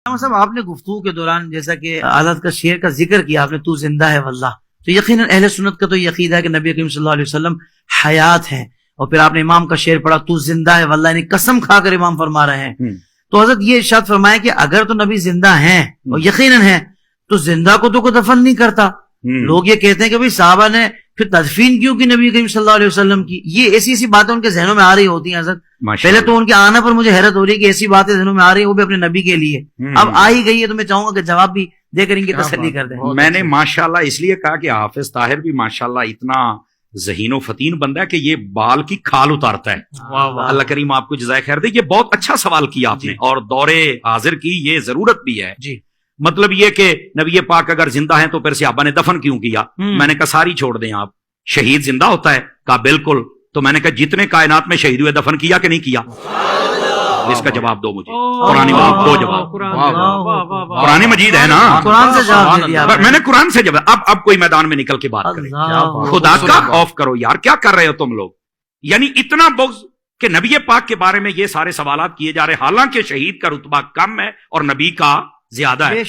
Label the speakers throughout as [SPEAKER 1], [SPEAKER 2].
[SPEAKER 1] صاحب آپ نے گفتگو کے دوران جیسا کہ حضرت کا شعر کا ذکر کیا آپ نے، تو زندہ ہے واللہ، تو یقیناً اہل سنت کا تو یہ عقیدہ ہے کہ نبی کریم صلی اللہ علیہ وسلم حیات ہیں، اور پھر آپ نے امام کا شعر پڑھا تو زندہ ہے واللہ، یعنی قسم کھا کر امام فرما رہے ہیں۔ تو حضرت یہ ارشاد فرمایا کہ اگر تو نبی زندہ ہیں اور یقیناً ہیں تو زندہ کو تو کوئی دفن نہیں کرتا۔ لوگ یہ کہتے ہیں کہ بھئی صحابہ نے پھر تدفین کیوں کی نبی کریم صلی اللہ علیہ وسلم کی، یہ ایسی ایسی باتیں ان کے ذہنوں میں آ رہی ہوتی ہیں حضرت۔ پہلے تو ان کے آنے پر مجھے حیرت ہو رہی ہے کہ ایسی باتیں ذہنوں میں آ رہی ہیں وہ بھی اپنے نبی کے لیے، اب آ ہی گئی ہے تو میں چاہوں گا کہ جواب بھی دے کر ان کی تسلی کر دیں۔
[SPEAKER 2] میں نے ماشاءاللہ اس لیے کہا کہ حافظ طاہر بھی ماشاءاللہ اتنا ذہین و فتین بندہ ہے کہ یہ بال کی کھال اتارتا ہے۔ اللہ کریم آپ کو جزائے خیر دے۔ یہ بہت اچھا سوال کیا آپ نے، اور دور حاضر کی یہ ضرورت بھی ہے۔
[SPEAKER 1] جی
[SPEAKER 2] مطلب یہ کہ نبی پاک اگر زندہ ہیں تو پھر صحابہ نے دفن کیوں کیا؟ میں نے کہا ساری چھوڑ دیں آپ، شہید زندہ ہوتا ہے؟ کہا بالکل۔ تو میں نے کہا جتنے کائنات میں شہید ہوئے دفن کیا کہ نہیں کیا؟ اس کا جواب دو مجھے، قرآن مجید دو جواب۔ قرآن مجید ہے نا،
[SPEAKER 1] قرآن سے جواب دے دیا
[SPEAKER 2] میں نے قرآن سے جواب۔ اب کوئی میدان میں نکل کے بات کریں، خدا کا خوف کرو یار، کیا کر رہے ہو تم لوگ؟ یعنی اتنا بغض کہ نبی پاک کے بارے میں یہ سارے سوالات کیے جا رہے، حالانکہ شہید کا رتبہ کم ہے اور نبی کا زیادہ ہے۔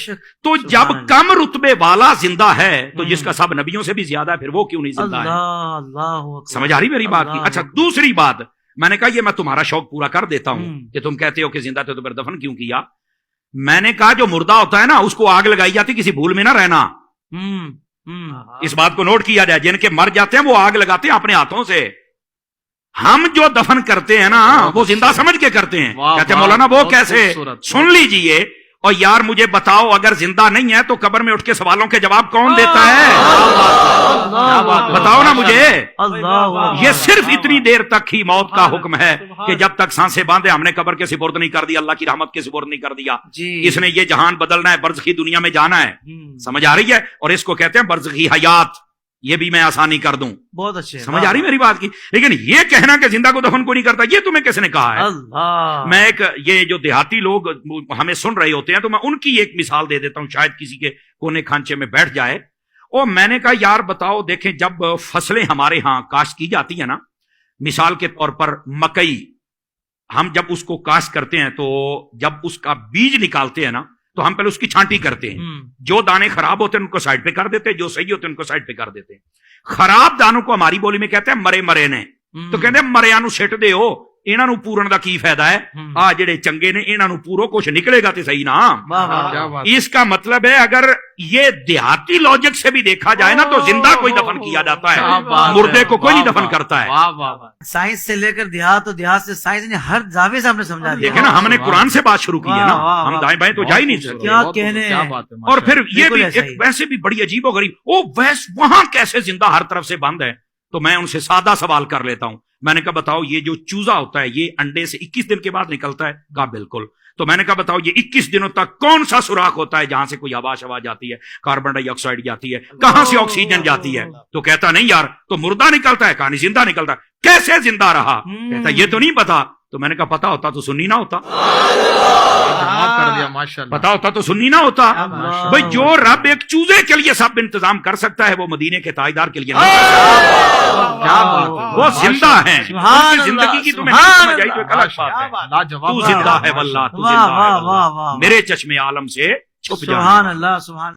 [SPEAKER 2] تو جب کم رتبے والا زندہ ہے تو جس کا سب نبیوں سے بھی زیادہ ہے، پھر وہ کیوں نہیں زندہ ہے؟ سمجھ آ رہی میری بات کی؟ اچھا دوسری بات، میں نے کہا یہ میں تمہارا شوق پورا کر دیتا ہوں کہ تم کہتے ہو کہ زندہ تھے تو پھر دفن کیوں کیا؟ میں نے کہا جو مردہ ہوتا ہے نا اس کو آگ لگائی جاتی، کسی بھول میں نہ رہنا، اس بات کو نوٹ کیا جائے۔ جن کے مر جاتے ہیں وہ آگ لگاتے ہیں اپنے ہاتھوں سے، ہم جو دفن کرتے ہیں نا وہ زندہ سمجھ کے کرتے ہیں۔ کہتے ہیں مولانا وہ کیسے؟ سن لیجئے، اور یار مجھے بتاؤ اگر زندہ نہیں ہے تو قبر میں اٹھ کے سوالوں کے جواب کون دیتا ہے؟ بتاؤ نا مجھے۔ یہ صرف اتنی دیر تک ہی موت کا حکم ہے کہ جب تک سانسیں باندھے ہم نے قبر کے سپرد نہیں کر دیا، اللہ کی رحمت کے سپرد نہیں کر دیا۔ اس نے یہ جہان بدلنا ہے، برزخی دنیا میں جانا ہے، سمجھ آ رہی ہے؟ اور اس کو کہتے ہیں برزخی حیات، یہ بھی میں آسانی کر دوں۔
[SPEAKER 1] بہت اچھے،
[SPEAKER 2] سمجھ آ رہی میری بات کی؟ لیکن یہ کہنا کہ زندہ کو دفن کو نہیں کرتا، یہ تمہیں کس نے کہا ہے؟ میں یہ جو دیہاتی لوگ ہمیں سن رہے ہوتے ہیں تو میں ان کی ایک مثال دے دیتا ہوں، شاید کسی کے کونے کھانچے میں بیٹھ جائے۔ اور میں نے کہا یار بتاؤ، دیکھیں جب فصلیں ہمارے ہاں کاشت کی جاتی ہیں نا، مثال کے طور پر مکئی، ہم جب اس کو کاشت کرتے ہیں تو جب اس کا بیج نکالتے ہیں نا تو ہم پہلے اس کی چھانٹی کرتے ہیں، جو دانے خراب ہوتے ہیں ان کو سائڈ پہ کر دیتے ہیں، جو صحیح ہوتے ہیں ان کو سائڈ پہ کر دیتے ہیں۔ خراب دانوں کو ہماری بولی میں کہتے ہیں مرے نے، تو کہتے ہیں مریا نو سٹ دے ہو، انہاں نو پورن دا کی فائدہ ہے؟ آ جڑے چنگے نے انہاں نو پورو کچھ نکلے گا تے صحیح نا۔ اس کا مطلب ہے اگر یہ دیہاتی لاجک سے بھی دیکھا جائے نا تو زندہ کوئی دفن کیا جاتا ہے، مردے کو کوئی نہیں دفن کرتا ہے۔
[SPEAKER 1] سائنس سے لے کر دیہات، اور دیہات سے سائنس نے ہر زاویے سے ہم نے سمجھا دیا۔
[SPEAKER 2] دیکھیں نا ہم نے قرآن سے بات شروع کی ہے نا، ہم دائیں بائیں تو جا ہی نہیں سکتے۔
[SPEAKER 1] کیا کہنے،
[SPEAKER 2] اور پھر یہ بھی ایک ویسے بھی بڑی عجیب و غریب، وہاں کیسے زندہ ہر طرف سے بند ہے؟ تو میں ان سے سادہ سوال کر لیتا ہوں، میں نے کہا بتاؤ یہ جو چوزا ہوتا ہے یہ انڈے سے 21 دن کے بعد نکلتا ہے؟ کہا بالکل۔ تو میں نے کہا بتاؤ یہ 21 دنوں تک کون سا سوراخ ہوتا ہے جہاں سے کوئی ہوا شوا جاتی ہے، کاربن ڈائی آکسائڈ جاتی ہے، کہاں سے آکسیجن جاتی ہے؟ تو کہتا نہیں یار تو مردہ نکلتا ہے، کہانی زندہ نکلتا ہے۔ کیسے زندہ رہا؟ کہتا یہ تو نہیں پتا۔ تو میں نے کہا پتا ہوتا تو سنی نہ ہوتا، پتا ہوتا تو سنی نہ ہوتا۔ بھئی جو رب ایک چوزے کے لیے سب انتظام کر سکتا ہے وہ مدینے کے تاجدار کے لیے نہیں کر سکتا۔ وہ زندہ ہیں، ان کی زندگی کی تمہیں نہیں سمجھ آئی تو ایک الگ بات ہے۔ تو زندہ ہے واللہ، تو زندہ ہے واللہ، میرے چشم عالم سے چھپ جانا۔
[SPEAKER 1] سبحان اللہ، سبحان